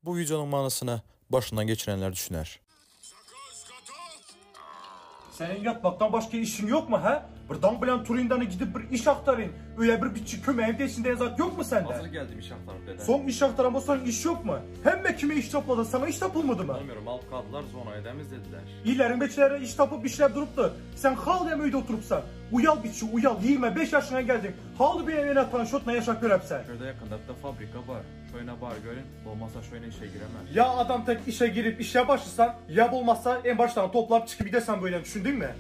bu videonun manasını başından geçirenler düşüner. Senin yatmaktan başka işin yok mu ha? Buradan bilen Turindan'a gidip bir iş aktarın. Öyle bir bitçi kömeğin peşinde yazat yok mu sende? Hazır geldim iş aktarıp dede. Son iş aktaramazsan iş yok mu? Hem kime iş yapmadın, sana iş yapılmadı mı? Bilmiyorum, alıp kaldılar zona edemiz dediler. İyilerin beçilere iş tapıp işler duruptu. Sen hal demeyde oturupsan. Uyal bitçi uyal, 25 yaşına geldin. Halı bir evine tanışıp ne yaşak görepsen. Şurada yakında da fabrika var. Şöyle var görün, olmazsa şöyle işe giremem. Ya adam tek işe girip işe başlasan, ya bulmazsa en baştan toplar çıkıp gidersen böyle düşündün mü?